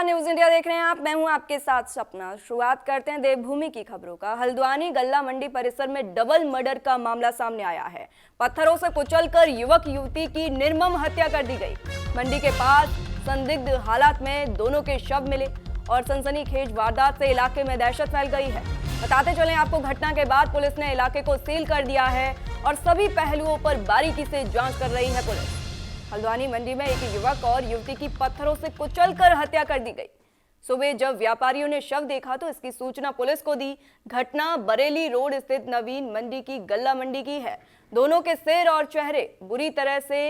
नमस्कार, news India देख रहे हैं आप। मैं हूं आपके साथ सपना। शुरुआत करते हैं देवभूमि की खबरों का। हल्द्वानी गल्ला मंडी परिसर में डबल मर्डर का मामला सामने आया है। पत्थरों से कुचलकर युवक युवती की निर्मम हत्या कर दी गई। मंडी के पास संदिग्ध हालात में दोनों के शव मिले और सनसनीखेज वारदात से इलाके में दहशत फैल गई है। बताते चलें आपको, घटना के बाद पुलिस ने इलाके को सील कर दिया है और सभी पहलुओं पर बारीकी से जांच कर रही है पुलिस। हल्द्वानी मंडी में एक युवक और युवती की पत्थरों से कुचलकर हत्या कर दी गई। सुबह जब व्यापारियों ने शव देखा तो इसकी सूचना पुलिस को दी। घटना बरेली रोड स्थित नवीन मंडी की गल्ला मंडी की है। दोनों के सिर और चेहरे बुरी तरह से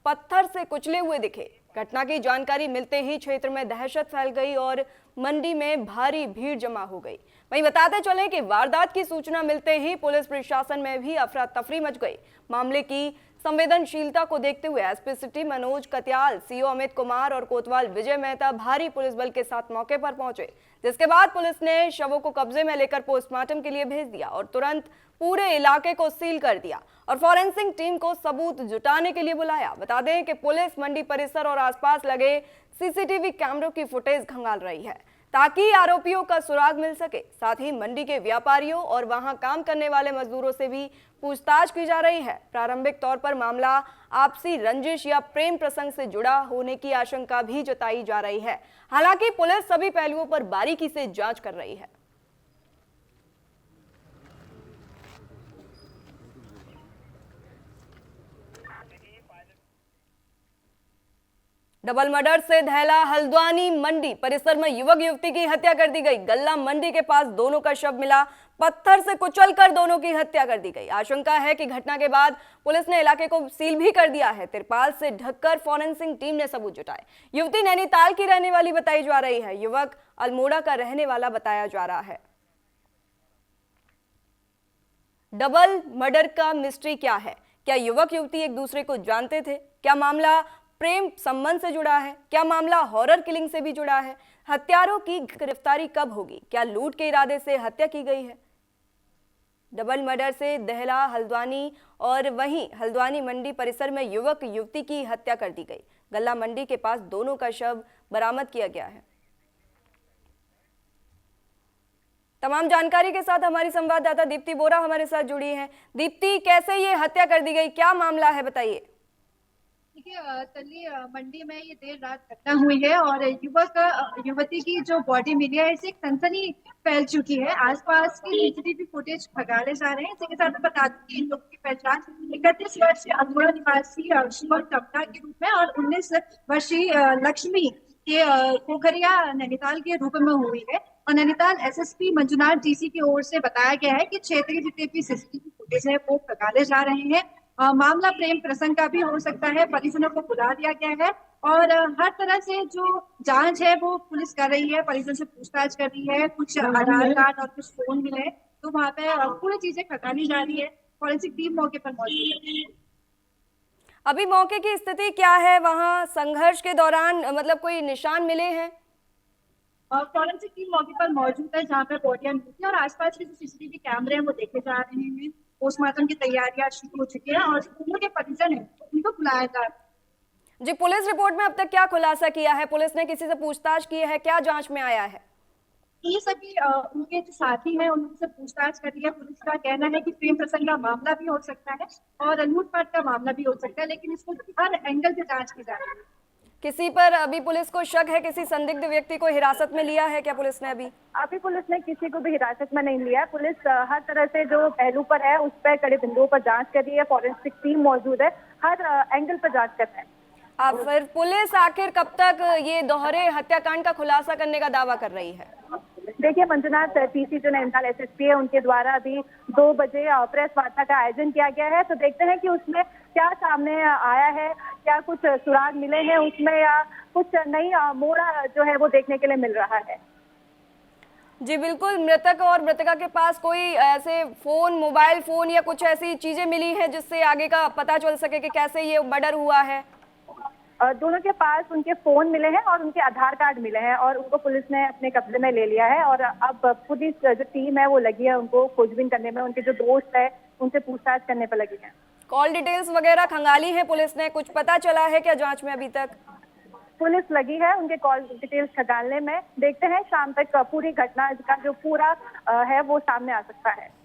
पत्थर से कुचले हुए दिखे। घटना की जानकारी मिलते ही क्षेत्र में दहशत फैल गई और मंडी में भारी भीड़ जमा हो गई। वहीं बताते चलें कि वारदात की सूचना मिलते ही पुलिस प्रशासन में भी अफरा तफरी मच गई। मामले की संवेदनशीलता को देखते हुए SP city Manoj Katyal, CO Amit Kumar और कोतवाल विजय मेहता भारी पुलिस बल के साथ मौके पर पहुंचे, जिसके बाद पुलिस ने शवों को कब्जे में लेकर पोस्टमार्टम के लिए भेज दिया और तुरंत पूरे इलाके को सील कर दिया और फॉरेंसिक टीम को सबूत जुटाने के लिए बुलाया। बता दें कि पुलिस मंडी परिसर और आसपास लगे सीसीटीवी कैमरों की फुटेज खंगाल रही है ताकि आरोपियों का सुराग मिल सके। साथ ही मंडी के व्यापारियों और वहां काम करने वाले मजदूरों से भी पूछताछ की जा रही है। प्रारंभिक तौर पर मामला आपसी रंजिश या प्रेम प्रसंग से जुड़ा होने की आशंका भी जताई जा रही है। हालांकि पुलिस सभी पहलुओं पर बारीकी से जांच कर रही है। डबल मर्डर से दहला हल्द्वानी मंडी परिसर में युवक युवती की हत्या कर दी गई। गल्ला मंडी के पास दोनों का शव मिला। पत्थर से कुचलकर दोनों की हत्या कर दी गई। आशंका है कि घटना के बाद पुलिस ने इलाके को सील भी कर दिया है। तिरपाल से ढककर फॉरेंसिक टीम ने सबूत जुटाए। युवती नैनीताल की रहने वाली बताई जा रही है। युवक अल्मोड़ा का रहने वाला बताया जा रहा है। डबल मर्डर का मिस्ट्री क्या है? क्या युवक युवती एक दूसरे को जानते थे? क्या मामला प्रेम संबंध से जुड़ा है? क्या मामला हॉरर किलिंग से भी जुड़ा है? हत्यारों की गिरफ्तारी कब होगी? क्या लूट के इरादे से हत्या की गई है? डबल मर्डर से दहला हल्द्वानी और वहीं हल्द्वानी मंडी परिसर में युवक युवती की हत्या कर दी गई। गल्ला मंडी के पास दोनों का शव बरामद किया गया है। तमाम जानकारी के साथ हमारी संवाददाता दीप्ति बोरा हमारे साथ जुड़ी हैं। दीप्ति, कैसे ये हत्या कर दी गई, क्या मामला है, बताइए। देखिए, तल्ली मंडी में ये देर रात घटना हुई है और युवक युवती की जो बॉडी मिली है, इससे एक सनसनी फैल चुकी है। आसपास की सीसीटीवी फुटेज खंगाले जा रहे हैं। इसी के साथ मैं बता दूं कि इन लोगों की पहचान 31 वर्षीय अल्मोड़ा निवासी शिवम टपना के रूप में और 19 वर्षीय लक्ष्मी के पोखरिया नैनीताल के रूप में हुई है। और नैनीताल एसएसपी मंजुनाथ डीसी की ओर से बताया गया है कि क्षेत्र के जितने भी सीसीटीवी फुटेज है वो खंगाले जा रहे हैं। मामला प्रेम प्रसंग का भी हो सकता है। परिजनों को बुला दिया गया है और हर तरह से जो जांच है वो पुलिस कर रही है। परिजन से पूछताछ कर रही है। कुछ आधार कार्ड और कुछ फोन मिले तो वहाँ पे पूरी चीजें खंगाली जा रही है। फॉरेंसिक टीम मौके पर मौजूद है। अभी मौके की स्थिति क्या है? वहां संघर्ष के दौरान मतलब कोई निशान मिले हैं? फॉरेंसिक टीम मौके पर मौजूद है जहाँ पे बॉडियां मिली और आसपास के जो सीसीटीवी कैमरे हैं वो देखे जा रहे हैं। पोस्टमार्टम की तैयारियां शुरू हो चुकी है और दोनों के परिजन है उनको बुलाया जा रहा है। जी, पुलिस रिपोर्ट में अब तक क्या खुलासा किया है? पुलिस ने किसी से पूछताछ की है? क्या जांच में आया है? ये सभी उनके जो साथी हैं उनसे पूछताछ कर रही है। पुलिस का कहना है कि प्रेम प्रसंग का मामला भी हो सकता है और लूटपाट का मामला भी हो सकता है, लेकिन इसको हर एंगल से जांच की जा रही है। किसी पर अभी पुलिस को शक है? किसी संदिग्ध व्यक्ति को हिरासत में लिया है क्या पुलिस ने? अभी पुलिस ने किसी को भी हिरासत में नहीं लिया है। पुलिस हर तरह से जो पहलू पर है उस पर कड़े बिंदुओं पर जांच कर रही है। फॉरेंसिक टीम मौजूद है, हर एंगल पर जांच कर रहे हैं। अब फिर पुलिस आखिर कब तक ये दोहरे हत्याकांड का खुलासा करने का दावा कर रही है? देखिए, मंजुनाथ पीसी जो नैनीताल एसएसपी है उनके द्वारा अभी 2 बजे प्रेस वार्ता का आयोजन किया गया है। तो देखते हैं कि उसमें क्या सामने आया है, क्या कुछ सुराग मिले हैं उसमें या कुछ नई मोड़ा जो है वो देखने के लिए मिल रहा है। जी बिल्कुल। मृतक और मृतका के पास कोई ऐसे फोन, मोबाइल फोन या कुछ ऐसी चीजें मिली हैं जिससे आगे का पता चल सके कि कैसे ये मर्डर हुआ है? दोनों के पास उनके फोन मिले हैं और उनके आधार कार्ड मिले हैं और उनको पुलिस ने अपने कब्जे में ले लिया है और अब पुलिस जो टीम है वो लगी है उनको खोजबीन करने में। उनके जो दोस्त है उनसे पूछताछ करने पर लगी है। कॉल डिटेल्स वगैरह खंगाली है पुलिस ने? कुछ पता चला है क्या जांच में अभी तक? पुलिस लगी है उनके कॉल डिटेल्स खंगालने में। देखते हैं शाम तक पूरी घटना का जो पूरा है वो सामने आ सकता है।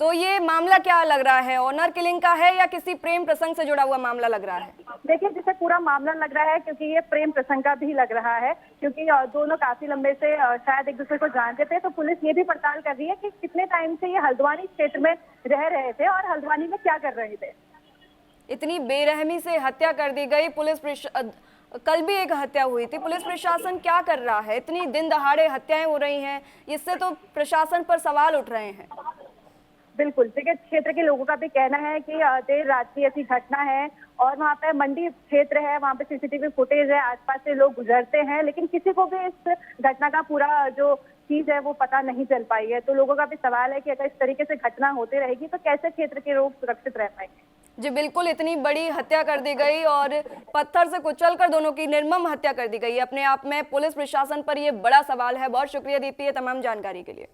तो ये मामला क्या लग रहा है, ऑनर किलिंग का है या किसी प्रेम प्रसंग से जुड़ा हुआ मामला लग रहा है? देखिए, जिसे पूरा मामला लग रहा है क्योंकि ये प्रेम प्रसंग का भी लग रहा है, क्योंकि दोनों काफी लंबे से शायद एक दूसरे को जानते थे। तो पुलिस ये भी पड़ताल कर रही है कि कितने टाइम से ये हल्द्वानी क्षेत्र में रह रहे थे और हल्द्वानी में क्या कर रहे थे। इतनी बेरहमी से हत्या कर दी गई, कल भी एक हत्या हुई थी। पुलिस प्रशासन क्या कर रहा है? इतनी दिन दहाड़े हत्याएं हो रही हैं, इससे तो प्रशासन पर सवाल उठ रहे हैं। बिल्कुल, देखिए क्षेत्र के लोगों का भी कहना है कि देर रात की ऐसी घटना है और वहाँ पे मंडी क्षेत्र है, वहाँ पे सीसीटीवी फुटेज है, आसपास से लोग गुजरते हैं, लेकिन किसी को भी इस घटना का पूरा जो चीज है वो पता नहीं चल पाई है। तो लोगों का भी सवाल है कि अगर इस तरीके से घटना होती रहेगी तो कैसे क्षेत्र के लोग सुरक्षित रह पाएंगे। जी बिल्कुल, इतनी बड़ी हत्या कर दी गई और पत्थर से कुचलकर दोनों की निर्मम हत्या कर दी गई। अपने आप में पुलिस प्रशासन पर यह बड़ा सवाल है। बहुत शुक्रिया दीप्ति ये तमाम जानकारी के लिए।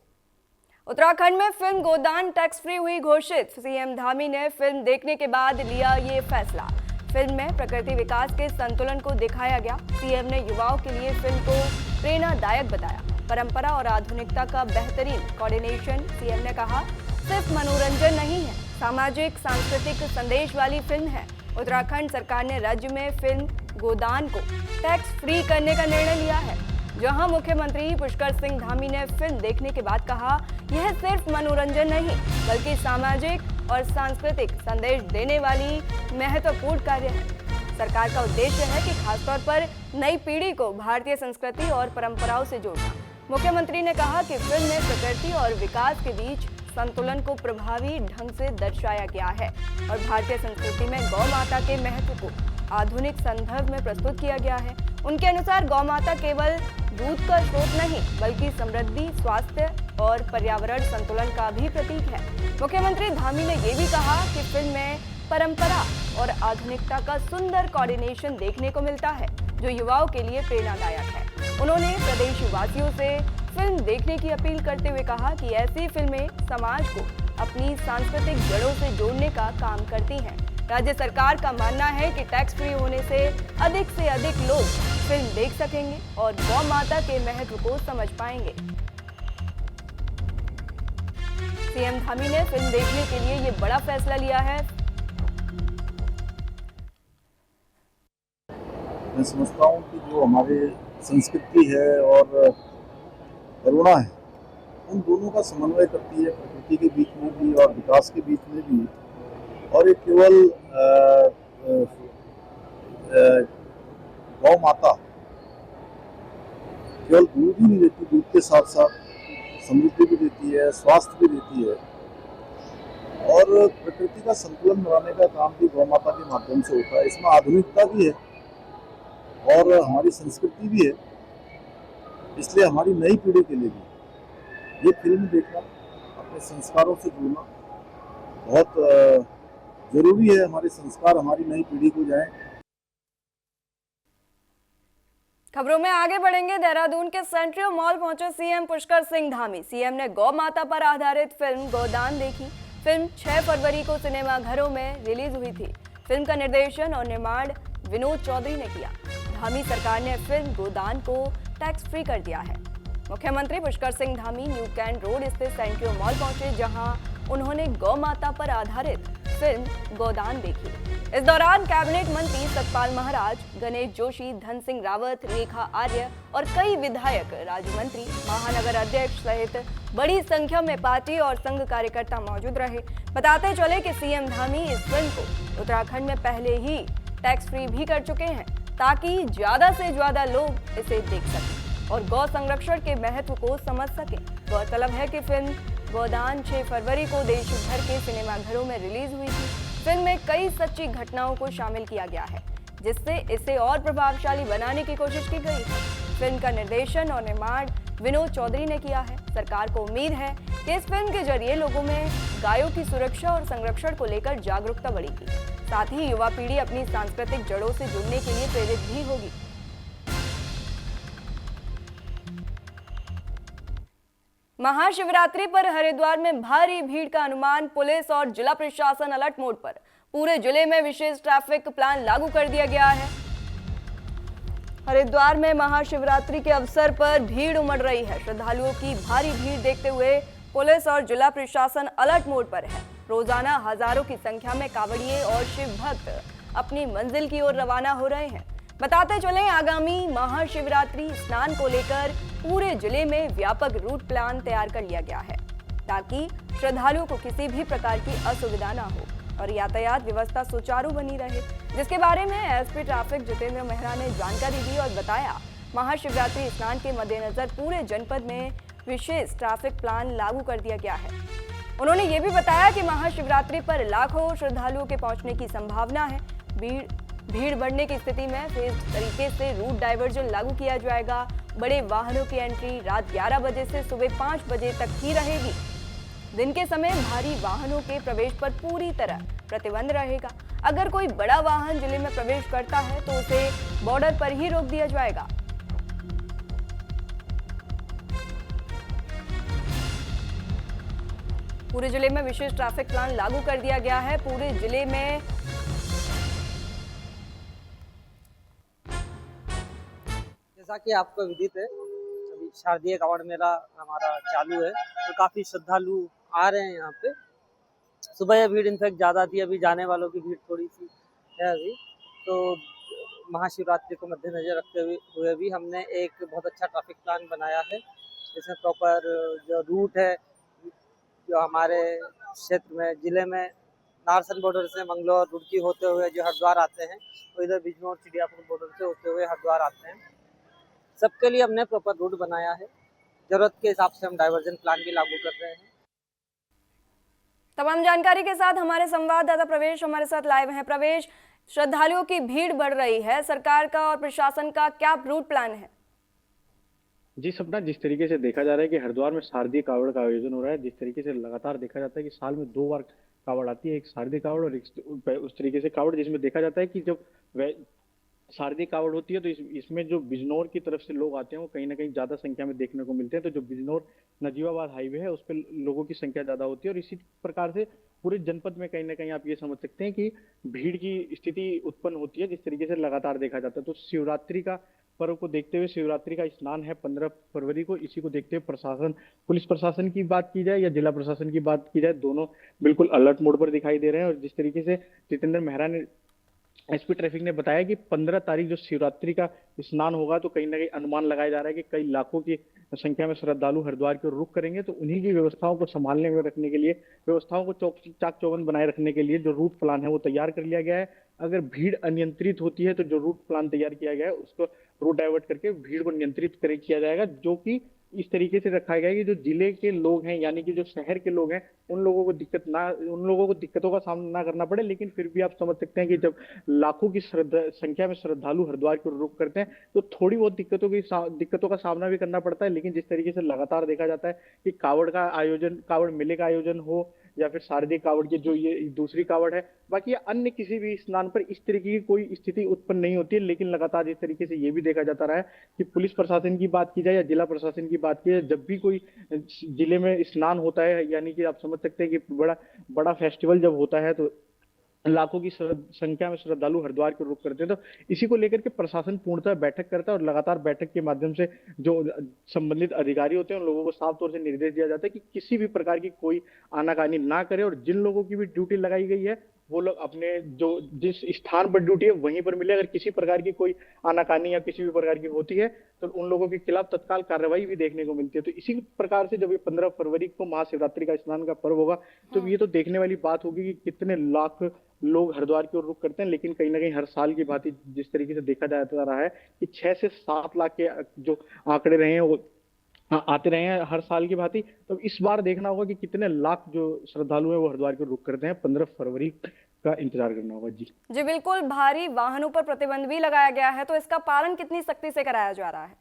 उत्तराखंड में फिल्म गोदान टैक्स फ्री हुई घोषित। सीएम धामी ने फिल्म देखने के बाद लिया ये फैसला। फिल्म में प्रकृति विकास के संतुलन को दिखाया गया। सीएम ने युवाओं के लिए फिल्म को प्रेरणादायक बताया। परंपरा और आधुनिकता का बेहतरीन कोऑर्डिनेशन। सीएम ने कहा सिर्फ मनोरंजन नहीं है, सामाजिक सांस्कृतिक संदेश वाली फिल्म है। उत्तराखंड सरकार ने राज्य में फिल्म गोदान को टैक्स फ्री करने का निर्णय लिया है। जहां मुख्यमंत्री पुष्कर सिंह धामी ने फिल्म देखने के बाद कहा यह सिर्फ मनोरंजन नहीं बल्कि सामाजिक और सांस्कृतिक संदेश देने वाली महत्वपूर्ण कार्य है। सरकार का उद्देश्य है कि खासतौर पर नई पीढ़ी को भारतीय संस्कृति और परंपराओं से जोड़ना। मुख्यमंत्री ने कहा कि फिल्म में प्रकृति और विकास के बीच संतुलन को प्रभावी ढंग से दर्शाया गया है और भारतीय संस्कृति में गौ माता के महत्व को आधुनिक संदर्भ में प्रस्तुत किया गया है। उनके अनुसार गौ माता केवल दूध का स्रोत नहीं बल्कि समृद्धि, स्वास्थ्य और पर्यावरण संतुलन का भी प्रतीक है। मुख्यमंत्री धामी ने ये भी कहा कि फिल्म में परंपरा और आधुनिकता का सुंदर कोऑर्डिनेशन देखने को मिलता है जो युवाओं के लिए प्रेरणादायक है। उन्होंने प्रदेशवासियों से फिल्म देखने की अपील करते हुए कहा कि ऐसी फिल्में समाज को अपनी सांस्कृतिक जड़ों से जोड़ने का काम करती हैं। राज्य सरकार का मानना है कि टैक्स फ्री होने से अधिक लोग फिल्म देख सकेंगे और गौ माता के महत्व को समझ पाएंगे। सीएम धामी ने फिल्म देखने के लिए ये बड़ा फैसला लिया है। मैं समझता हूँ कि जो हमारी संस्कृति है और करुणा है उन दोनों का समन्वय करती है, प्रकृति के बीच में भी और विकास के बीच में भी। और ये केवल गौ माता केवल दूध ही नहीं देती, दूध के साथ साथ समृद्धि भी देती है, स्वास्थ्य भी देती है और प्रकृति का संतुलन बनाने का काम भी गौ माता के माध्यम से होता है। इसमें आधुनिकता भी है और हमारी संस्कृति भी है। इसलिए हमारी नई पीढ़ी के लिए भी ये फिल्म देखना, अपने संस्कारों से जुड़ना बहुत जरूरी है। हमारे संस्कार हमारी नई पीढ़ी को जाएं। खबरों में आगे बढ़ेंगे। देहरादून के सेंट्रियो मॉल पहुंचे सीएम पुष्कर सिंह धामी। सीएम ने गौ माता पर आधारित फिल्म गोदान देखी। फिल्म 6 फरवरी को सिनेमा घरों में रिलीज हुई थी। फिल्म का निर्देशन और निर्माण विनोद चौधरी ने किया। धामी सरकार ने फिल्म गोदान को टैक्स फ्री कर दिया है। मुख्यमंत्री Pushkar Singh Dhami New Cantt Road स्थित सेंट्रियो मॉल पहुंचे जहां उन्होंने गौ माता पर आधारित फिल्म गोदान देखी। इस दौरान कैबिनेट मंत्री सतपाल महाराज, गणेश जोशी, धन सिंह रावत, रेखा आर्य और कई विधायक, राज्य मंत्री, महानगर अध्यक्ष सहित बड़ी संख्या में पार्टी और संघ कार्यकर्ता मौजूद रहे। बताते चले कि सीएम धामी इस फिल्म को उत्तराखंड में पहले ही टैक्स फ्री भी कर चुके हैं ताकि ज्यादा से ज्यादा लोग इसे देख सकें और गौ संरक्षण के महत्व को समझ सकें। गौरतलब है कि फिल्म गोदान 6 फरवरी को देश भर के सिनेमाघरों में रिलीज हुई थी। फिल्म में कई सच्ची घटनाओं को शामिल किया गया है जिससे इसे और प्रभावशाली बनाने की कोशिश की गई है। फिल्म का निर्देशन और निर्माण विनोद चौधरी ने किया है। सरकार को उम्मीद है कि इस फिल्म के जरिए लोगों में गायों की सुरक्षा और संरक्षण को लेकर जागरूकता बढ़ेगी। साथ ही युवा पीढ़ी अपनी सांस्कृतिक जड़ों से जुड़ने के लिए प्रेरित भी होगी। महाशिवरात्रि पर हरिद्वार में भारी भीड़ का अनुमान। पुलिस और जिला प्रशासन अलर्ट मोड पर। पूरे जिले में विशेष ट्रैफिक प्लान लागू कर दिया गया है। हरिद्वार में महाशिवरात्रि के अवसर पर भीड़ उमड़ रही है। श्रद्धालुओं की भारी भीड़ देखते हुए पुलिस और जिला प्रशासन अलर्ट मोड पर है। रोजाना हजारों की संख्या में कांवड़िए और शिव भक्त अपनी मंजिल की ओर रवाना हो रहे हैं। बताते चलें, आगामी महाशिवरात्रि स्नान को लेकर पूरे जिले में व्यापक रूट प्लान तैयार कर लिया गया है ताकि श्रद्धालुओं को किसी भी प्रकार की असुविधा न हो और यातायात व्यवस्था सुचारू बनी रहे, जिसके बारे में एसपी ट्रैफिक जितेंद्र मेहरा ने जानकारी दी और बताया, महाशिवरात्रि स्नान के मद्देनजर पूरे जनपद में विशेष ट्रैफिक प्लान लागू कर दिया गया है। उन्होंने ये भी बताया कि महाशिवरात्रि पर लाखों श्रद्धालुओं के पहुंचने की संभावना है। भीड़ बढ़ने की स्थिति में फेज तरीके से रूट डाइवर्जन लागू किया जाएगा। बड़े वाहनों की एंट्री रात 11 बजे से सुबह 5 बजे तक ही रहेगी। दिन के समय भारी वाहनों के प्रवेश पर पूरी तरह प्रतिबंध रहेगा। अगर कोई बड़ा वाहन जिले में प्रवेश करता है तो उसे बॉर्डर पर ही रोक दिया जाएगा। पूरे जिले में विशेष ट्रैफिक प्लान लागू कर दिया गया है। पूरे जिले में जैसा कि आपको विदित है, अभी शारदीय कावड़ मेला हमारा चालू है, तो काफी श्रद्धालु आ रहे हैं यहाँ पे। सुबह यह भीड़ इनफैक्ट ज़्यादा थी, अभी जाने वालों की भीड़ थोड़ी सी है अभी। तो महाशिवरात्रि को मद्देनजर रखते हुए भी हमने एक बहुत अच्छा ट्रैफिक प्लान बनाया है। इसमें प्रॉपर जो रूट है, जो हमारे क्षेत्र में जिले में नारसन बॉर्डर से मंगलौर रुड़की होते हुए जो हरिद्वार आते हैं, तो इधर बिजनौर चिड़ियापुर बॉर्डर से होते हुए हरिद्वार आते हैं। सबके लिए हमने प्रॉपर रूट बनाया है। जरूरत के हिसाब से हम डाइवर्जन प्लान भी लागू कर रहे हैं। तमाम जानकारी के साथ हमारे संवाददाता प्रवेश हमारे साथ लाइव हैं। प्रवेश, श्रद्धालुओं की भीड़ बढ़ रही है, सरकार का और प्रशासन का क्या रूट प्लान है? जी सपना, जिस तरीके से देखा जा रहा है कि हरिद्वार में शारदीय कावड़ का आयोजन हो रहा है, जिस तरीके से लगातार देखा जाता है कि साल में 2 बार कावड़ आती है, एक शारदीय कावड़ और एक उस तरीके से कावड़, जिसमें देखा जाता है कि जब शारदीय कावड़ होती है तो इसमें जो बिजनौर की तरफ से लोग आते हैं वो कहीं ना कहीं ज्यादा संख्या में देखने को मिलते हैं। तो जो बिजनौर नजीबाबाद हाईवे है उस पर लोगों की संख्या ज्यादा होती है और इसी प्रकार से पूरे जनपद में कहीं ना कहीं आप ये समझ सकते हैं कि भीड़ की स्थिति उत्पन्न होती है, जिस तरीके से लगातार देखा जाता है। तो शिवरात्रि का पर्व को देखते हुए, शिवरात्रि का स्नान है 15 फरवरी को, इसी को देखते हुए प्रशासन, पुलिस प्रशासन की बात की जाए या जिला प्रशासन की बात की जाए, दोनों बिल्कुल अलर्ट मोड पर दिखाई दे रहे हैं। और जिस तरीके से जितेंद्र मेहरा ने, एसपी ट्रैफिक ने बताया कि 15 तारीख जो शिवरात्रि का स्नान होगा तो कहीं ना कहीं अनुमान लगाया जा रहा है कि कई लाखों की संख्या में श्रद्धालु हरिद्वार की ओर रुख करेंगे। तो उन्हीं की व्यवस्थाओं को संभालने में रखने के लिए, व्यवस्थाओं को चाक चौबंद बनाए रखने के लिए जो रूट प्लान है वो तैयार कर लिया गया है। अगर भीड़ अनियंत्रित होती है तो जो रूट प्लान तैयार किया गया है उसको रूट डाइवर्ट करके भीड़ को नियंत्रित किया जाएगा, जो कि इस तरीके से रखा गया है कि जो जिले के लोग हैं, यानी कि जो शहर के लोग हैं, उन लोगों को दिक्कतों का सामना ना करना पड़े। लेकिन फिर भी आप समझ सकते हैं कि जब लाखों की संख्या में श्रद्धालु हरिद्वार की ओर रुख करते हैं तो थोड़ी बहुत दिक्कतों का सामना भी करना पड़ता है। लेकिन जिस तरीके से लगातार देखा जाता है कि कावड़ मेले का आयोजन हो या फिर शारदीय कावड़ की जो ये दूसरी कावड़ है, बाकी अन्य किसी भी स्नान पर इस तरीके की कोई स्थिति उत्पन्न नहीं होती है। लेकिन लगातार इस तरीके से ये भी देखा जाता रहा है कि पुलिस प्रशासन की बात की जाए या जिला प्रशासन की बात की जाए, जब भी कोई जिले में स्नान होता है, यानी कि आप समझ सकते हैं कि बड़ा फेस्टिवल जब होता है तो लाखों की संख्या में श्रद्धालु हरिद्वार को रुख करते हैं। तो इसी को लेकर के प्रशासन पूर्णतः बैठक करता है और लगातार बैठक के माध्यम से जो संबंधित अधिकारी होते हैं उन लोगों को साफ तौर से निर्देश दिया जाता है कि किसी भी प्रकार की कोई आनाकानी ना करे। और जिन लोगों की भी ड्यूटी लगाई गई है वो लोग अपने जिस स्थान पर ड्यूटी है वहीं पर मिले। अगर किसी प्रकार की कोई आनाकानी या किसी भी प्रकार की होती है तो उन लोगों के खिलाफ तत्काल कार्रवाई भी देखने को मिलती है। तो इसी प्रकार से जब ये 15 फरवरी को महाशिवरात्रि का स्नान का पर्व होगा तो ये तो देखने वाली बात होगी कि कितने लाख लोग हरिद्वार की ओर रुख करते हैं। लेकिन कहीं ना कहीं हर साल की भांति जिस तरीके से देखा जाता रहा है कि 6 से 7 लाख के जो आंकड़े रहे हैं वो आते रहे हैं हर साल की भांति। तो इस बार देखना होगा कि कितने लाख जो श्रद्धालु हैं वो हरिद्वार को रुख करते हैं। 15 फरवरी का इंतजार करना होगा। जी बिल्कुल, भारी वाहनों पर प्रतिबंध भी लगाया गया है, तो इसका पालन कितनी सख्ती से कराया जा रहा है?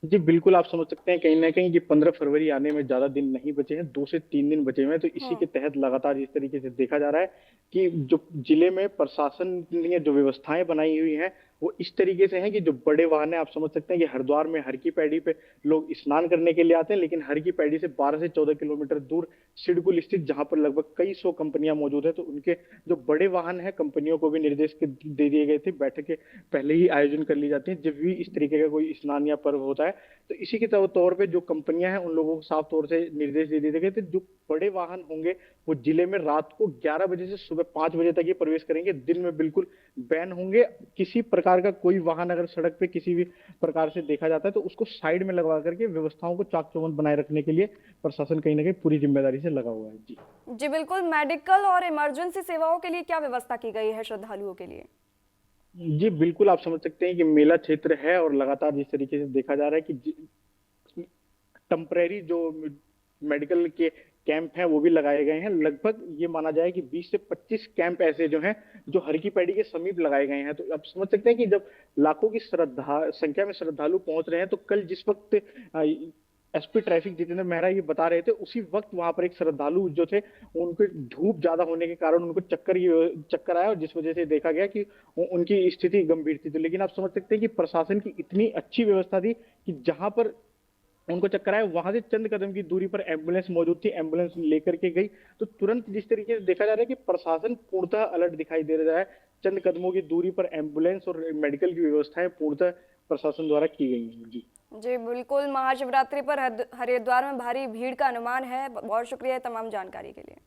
जी बिल्कुल, आप समझ सकते हैं कहीं ना कहीं कि 15 फरवरी आने में ज्यादा दिन नहीं बचे हैं, 2 से 3 दिन बचे हुए हैं। तो इसी के तहत लगातार इस तरीके से देखा जा रहा है कि जो जिले में प्रशासन ने जो व्यवस्थाएं बनाई हुई हैं वो इस तरीके से हैं कि जो बड़े वाहन है, आप समझ सकते हैं कि हरिद्वार में हर की पैड़ी पे लोग स्नान करने के लिए आते हैं, लेकिन हर की पैड़ी से 12 से 14 किलोमीटर दूर सिडकुल स्थित, जहां पर लगभग कई सौ कंपनियां मौजूद है, तो उनके जो बड़े वाहन है, कंपनियों को भी निर्देश दे दिए गए थे, बैठकें पहले ही आयोजन कर ली जाती है जब भी इस तरीके का कोई स्नान या पर्व होता है। तो इसी के तौर पे जो कंपनियां हैं उन लोगों को साफ तौर से निर्देश दे दिए गए थे, जो बड़े वाहन होंगे वो जिले में रात को 11 बजे से सुबह 5 बजे तक ये प्रवेश करेंगे, दिन में बिल्कुल बैन होंगे। किसी प्रकार का कोई वाहन अगर सड़क पे किसी भी प्रकार से देखा जाता है तो उसको साइड में लगवा करके व्यवस्थाओं को चाक चौबंद बनाए रखने के लिए प्रशासन कहीं ना कहीं पूरी जिम्मेदारी से लगा हुआ है। जी बिल्कुल। मेडिकल और इमरजेंसी सेवाओं के लिए क्या व्यवस्था की गई है श्रद्धालुओं के लिए? जी बिल्कुल, आप समझ सकते हैं कि मेला क्षेत्र है और लगातार जिस तरीके से देखा जा रहा है कि टेम्परेरी जो मेडिकल के कैंप हैं वो भी लगाए गए हैं। लगभग ये माना जाए कि 20 से 25 कैंप ऐसे जो हैं जो हर की पैड़ी के समीप लगाए गए हैं। तो आप समझ सकते हैं कि जब लाखों की संख्या में श्रद्धालु पहुंच रहे हैं, तो कल जिस वक्त एसपी ट्रैफिक जितेंद्र मेहरा ये बता रहे थे, उसी वक्त वहां पर एक श्रद्धालु जो थे उनको धूप ज्यादा होने के कारण उनको चक्कर आया, और जिस वजह से देखा गया कि उनकी स्थिति गंभीर थी। तो लेकिन आप समझ सकते हैं कि प्रशासन की इतनी अच्छी व्यवस्था थी कि जहां पर उनको चक्कर आया वहां से चंद कदम की दूरी पर एम्बुलेंस मौजूद थी, एम्बुलेंस लेकर के गई। तो तुरंत जिस तरीके से देखा जा रहा है कि प्रशासन पूर्णतः अलर्ट दिखाई दे रहा है, चंद कदमों की दूरी पर एम्बुलेंस और मेडिकल की व्यवस्थाएं पूर्णतः प्रशासन द्वारा की गई हैं। जी बिल्कुल। महाशिवरात्रि पर हरिद्वार में भारी भीड़ का अनुमान है। बहुत शुक्रिया तमाम जानकारी के लिए।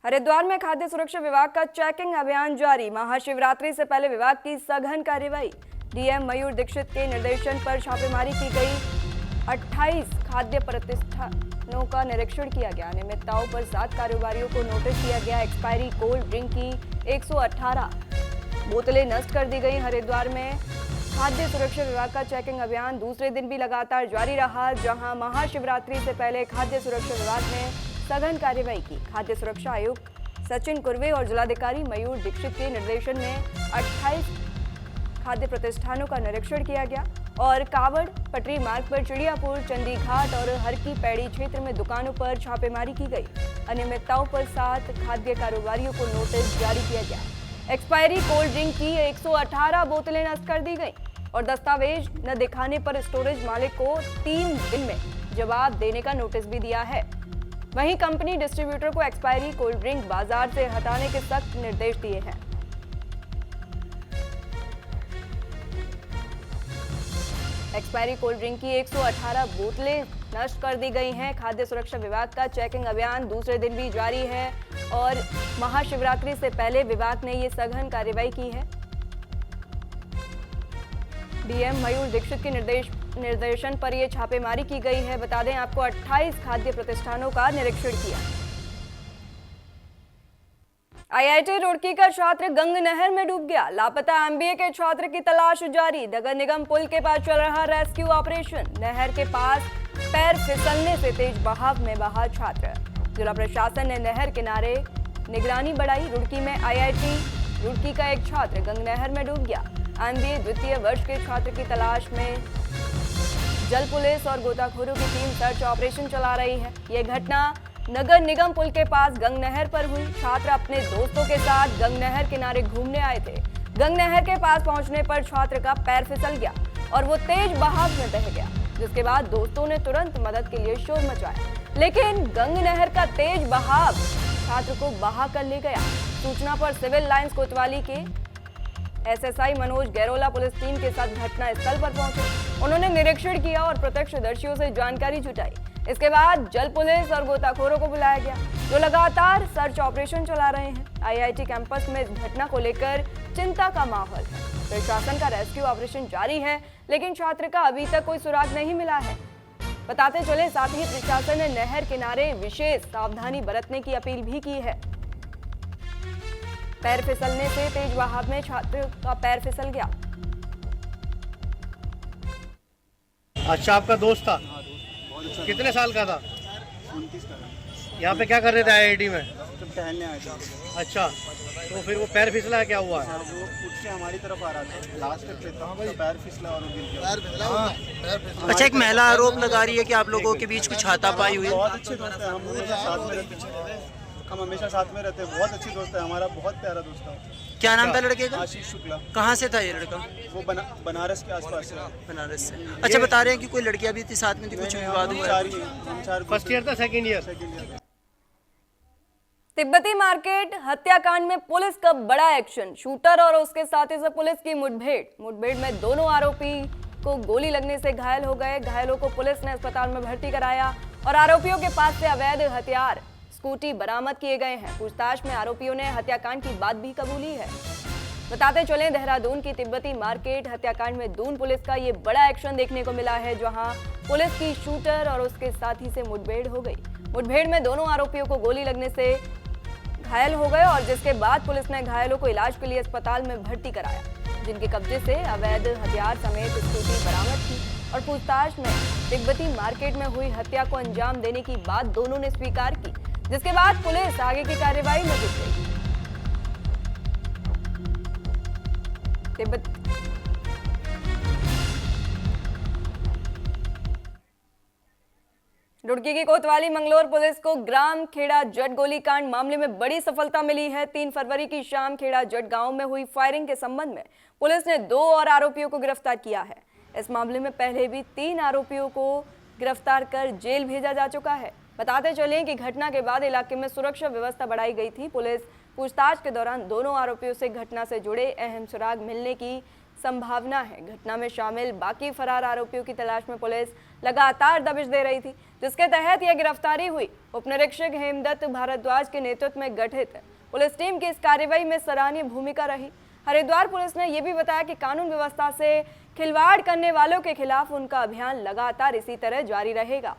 हरिद्वार में खाद्य सुरक्षा विभाग का चेकिंग अभियान जारी। महाशिवरात्रि से पहले विभाग की सघन कार्रवाई। डीएम मयूर दीक्षित के निर्देशन पर छापेमारी की गई। 28 खाद्य प्रतिष्ठानों का निरीक्षण किया गया। अनियमितताओं पर 7 कारोबारियों को नोटिस दिया गया। एक्सपायरी कोल्ड ड्रिंक की 118 बोतलें नष्ट कर दी गई। हरिद्वार में खाद्य सुरक्षा विभाग का चेकिंग अभियान दूसरे दिन भी लगातार जारी रहा, जहां महाशिवरात्रि से पहले खाद्य सुरक्षा विभाग ने सघन कार्रवाई की। खाद्य सुरक्षा आयुक्त सचिन कुर्वे और जिलाधिकारी मयूर दीक्षित के निर्देशन में 28 खाद्य प्रतिष्ठानों का निरीक्षण किया गया और कावड़ पटरी मार्ग पर चिड़ियापुर, चंदी घाट और हर की पैड़ी क्षेत्र में दुकानों पर छापेमारी की गई। अनियमितताओं पर 7 खाद्य कारोबारियों को नोटिस जारी किया गया। एक्सपायरी कोल्ड ड्रिंक की 118 बोतलें नष्ट कर दी गई और दस्तावेज न दिखाने पर स्टोरेज मालिक को 3 दिन में जवाब देने का नोटिस भी दिया है। वहीं कंपनी डिस्ट्रीब्यूटर को एक्सपायरी कोल्ड ड्रिंक बाजार से हटाने के सख्त निर्देश दिए हैं। एक्सपायरी कोल्ड ड्रिंक की 118 बोतलें नष्ट कर दी गई हैं। खाद्य सुरक्षा विभाग का चेकिंग अभियान दूसरे दिन भी जारी है और महाशिवरात्रि से पहले विभाग ने ये सघन कार्रवाई की है। डीएम मयूर दीक्षित के निर्देशन पर यह छापेमारी की गई है। बता दें आपको 28 खाद्य प्रतिष्ठानों का निरीक्षण किया। आईआईटी रुड़की का छात्र गंग नहर में डूब गया। लापता एमबीए के छात्र की तलाश जारी। नगर निगम पुल के पास चल रहा रेस्क्यू ऑपरेशन। नहर के पास पैर फिसलने से तेज बहाव में बहा छात्र। जिला प्रशासन ने नहर किनारे निगरानी बढ़ाई। रुड़की में आईआईटी रुड़की का एक छात्र गंग नहर में डूब गया। एमबीए द्वितीय वर्ष के छात्र की तलाश में जल पुलिस और गोताखोरों की टीम सर्च ऑपरेशन चला रही है। यह घटना नगर निगम पुल के पास गंग नहर पर हुई। छात्र अपने दोस्तों के साथ गंग नहर किनारे घूमने आए थे। गंग नहर के पास पहुंचने पर छात्र का पैर फिसल गया और वो तेज बहाव में बह गया, जिसके बाद दोस्तों ने तुरंत मदद के लिए शोर मचाया, लेकिन गंग नहर का तेज बहाव छात्र को बहा कर ले गया। सूचना पर सिविल लाइंस कोतवाली के SSI Manoj Gairola police team के साथ घटना स्थल पर पहुंचे। उन्होंने निरीक्षण किया और प्रत्यक्षदर्शियों से जानकारी जुटाई। इसके बाद जल पुलिस और गोताखोरों को बुलाया गया, जो लगातार सर्च ऑपरेशन चला रहे हैं। आईआईटी कैंपस में इस घटना को लेकर चिंता का माहौल है। प्रशासन का रेस्क्यू ऑपरेशन जारी है, लेकिन छात्र का अभी तक कोई सुराग नहीं मिला है। बताते चले, साथ ही प्रशासन ने नहर किनारे विशेष सावधानी बरतने की अपील भी की है। पैर फिसलने से तेज बहाव में छात्र का पैर फिसल गया। अच्छा, आपका दोस्त था? कितने साल का था? 29 का। यहाँ पे क्या कर रहे थे आईआईटी में? जब टहलने आए थे। अच्छा, तो फिर वो पैर फिसला है, क्या हुआ है? वो उठ के हमारी तरफ आ रहा था, लास्ट तक पे था, तो पैर फिसला और वो गिर गया। अच्छा, एक महिला आरोप लगा रही है कि आप लोगों के बीच कुछ हाथापाई हुई। बहुत अच्छे दोस्त हैं हम, साथ में रहते थे। हम हमेशा साथ में रहते हैं, बहुत अच्छी दोस्त है हमारा, बहुत प्यारा दोस्त है। क्या नाम था लड़के का? आशीष शुक्ला। कहाँ से था ये लड़का? वो बनारस के आसपास से है। बनारस से। अच्छा, बता रहे हैं कि कोई लड़कियां भी थी साथ में थी, कुछ विवाद हुआ है? चार फर्स्ट ईयर था सेकंड ईयर? Second year. तिब्बती मार्केट हत्याकांड में पुलिस का बड़ा एक्शन। शूटर और उसके साथी से पुलिस की मुठभेड़ में दोनों आरोपी को गोली लगने से घायल हो गए। घायलों को पुलिस ने अस्पताल में भर्ती कराया और आरोपियों के पास से अवैध हथियार, स्कूटी बरामद किए गए हैं। पूछताछ में आरोपियों ने हत्याकांड की बात भी कबूली है। बताते चलें, देहरादून की तिब्बती मार्केट हत्याकांड में दून पुलिस का ये बड़ा एक्शन देखने को मिला है, जहां पुलिस की शूटर और उसके साथी से मुठभेड़ हो गई। मुठभेड़ में दोनों आरोपियों को गोली लगने से घायल हो गए और जिसके बाद पुलिस ने घायलों को इलाज के लिए अस्पताल में भर्ती कराया, जिनके कब्जे से अवैध हथियार समेत स्कूटी बरामद की। और पूछताछ में तिब्बती मार्केट में हुई हत्या को अंजाम देने की बात दोनों ने स्वीकार की, जिसके बाद पुलिस आगे की कार्रवाई में जुट गई। रुड़की की कोतवाली मंगलोर पुलिस को ग्राम खेड़ा जट गोलीकांड मामले में बड़ी सफलता मिली है। 3 फरवरी की शाम खेड़ा जट गांव में हुई फायरिंग के संबंध में पुलिस ने 2 और आरोपियों को गिरफ्तार किया है। इस मामले में पहले भी 3 आरोपियों को गिरफ्तार कर जेल भेजा जा चुका है। बताते चलें कि घटना के बाद इलाके में सुरक्षा व्यवस्था बढ़ाई गई थी। पुलिस पूछताछ के दौरान दोनों आरोपियों से घटना से जुड़े अहम सुराग मिलने की संभावना है। घटना में शामिल बाकी फरार आरोपियों की तलाश में पुलिस लगातार दबिश दे रही थी, जिसके तहत यह गिरफ्तारी हुई। उपनिरीक्षक हेमदत्त भारद्वाज के नेतृत्व में गठित पुलिस टीम की इस कार्रवाई में सराहनीय भूमिका रही। हरिद्वार पुलिस ने यह भी बताया कि कानून व्यवस्था से खिलवाड़ करने वालों के खिलाफ उनका अभियान लगातार इसी तरह जारी रहेगा।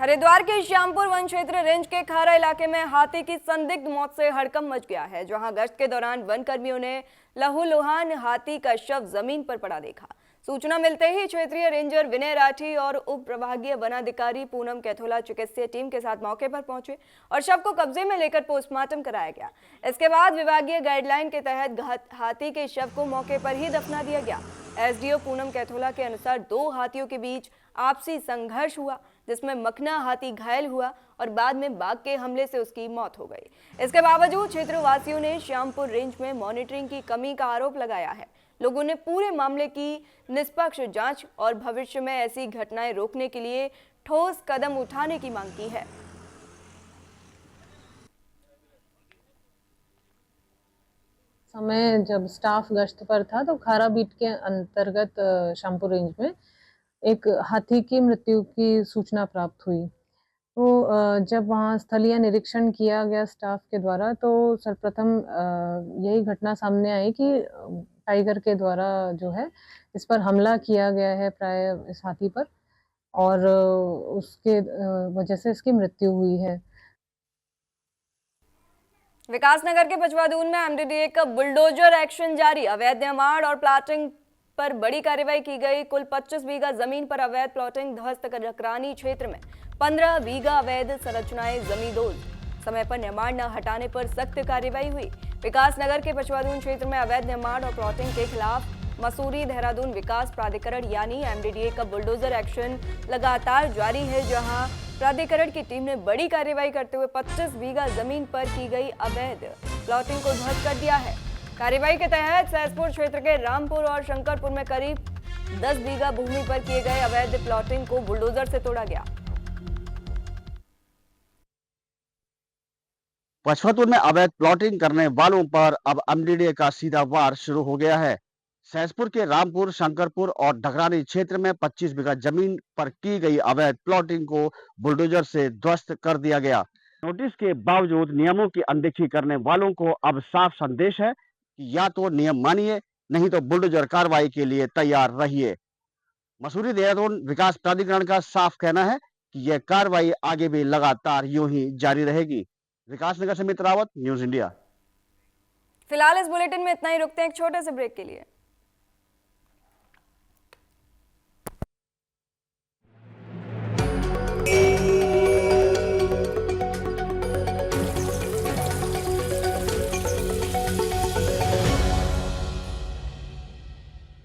हरिद्वार के श्यामपुर वन क्षेत्र रेंज के खारा इलाके में हाथी की संदिग्ध मौत से हड़कंप मच गया है, जहां गश्त के दौरान वन कर्मियों ने लहूलुहान हाथी का शव जमीन पर पड़ा देखा। सूचना मिलते ही क्षेत्रीय रेंजर विनय राठी और उप प्रभागीय वनाधिकारी पूनम कैथोला चिकित्सीय टीम के साथ मौके पर पहुंचे और शव को कब्जे में लेकर पोस्टमार्टम कराया गया। इसके बाद विभागीय गाइडलाइन के तहत हाथी के शव को मौके पर ही दफना दिया गया। एसडीओ पूनम कैथोला के अनुसार 2 हाथियों के बीच आपसी संघर्ष हुआ, जिसमें मखना हाथी घायल हुआ और बाद में बाघ के हमले से उसकी मौत हो गई। इसके बावजूद क्षेत्रवासियों ने श्यामपुर रेंज में मॉनिटरिंग की कमी का आरोप लगाया है। लोगों ने पूरे मामले की निष्पक्ष जांच और भविष्य में ऐसी घटनाएं रोकने के लिए ठोस कदम उठाने की मांग की है। समय जब स्टाफ गश्त पर था तो खारा बीट के अंतर्गत श्यामपुर रेंज में एक हाथी की मृत्यु की सूचना प्राप्त हुई। तो जब वहाँ स्थलीय निरीक्षण किया गया स्टाफ के द्वारा, तो सर्वप्रथम यही घटना सामने आई कि टाइगर के द्वारा जो है इस पर हमला किया गया है प्राय इस हाथी पर, और उसके वजह से इसकी मृत्यु हुई है। विकासनगर के पचवादून में एमडीडीए का बुलडोजर एक्शन जारी। अवैध निर्माण और प्लाटिंग पर बड़ी कार्रवाई की गई। कुल 25 बीघा जमीन पर अवैध प्लॉटिंग ध्वस्त कर रकरानी क्षेत्र में 15 बीघा अवैध संरचनाएं जमींदोज। समय पर निर्माण न हटाने पर सख्त कार्रवाई हुई। विकासनगर के पचवादून क्षेत्र में अवैध निर्माण और प्लॉटिंग के खिलाफ मसूरी देहरादून विकास प्राधिकरण यानी एमडीडीए का बुलडोजर एक्शन लगातार जारी है, जहां प्राधिकरण की टीम ने बड़ी कार्रवाई करते हुए 25 बीघा जमीन पर की गई अवैध प्लॉटिंग को ध्वस्त कर दिया है। कार्रवाई के तहत सहसपुर क्षेत्र के रामपुर और शंकरपुर में करीब 10 बीघा भूमि पर किए गए अवैध प्लॉटिंग को बुलडोजर से तोड़ा गया। पचवतुर में अवैध प्लॉटिंग करने वालों पर अब एमडीडीए का सीधा वार शुरू हो गया है। सहसपुर के रामपुर, शंकरपुर और ढगरानी क्षेत्र में 25 बीघा जमीन पर की गई अवैध प्लॉटिंग को बुलडोजर से ध्वस्त कर दिया गया। नोटिस के बावजूद नियमों की अनदेखी करने वालों को अब साफ संदेश है कि या तो नियम मानिए, नहीं तो बुलडोजर कार्रवाई के लिए तैयार रहिए। मसूरी देहरादून विकास प्राधिकरण का साफ कहना है कि यह कार्रवाई आगे भी लगातार यूं ही जारी रहेगी। विकासनगर से मित्र रावत, न्यूज इंडिया। फिलहाल इस बुलेटिन में इतना ही, रुकते हैं एक छोटे से ब्रेक के लिए।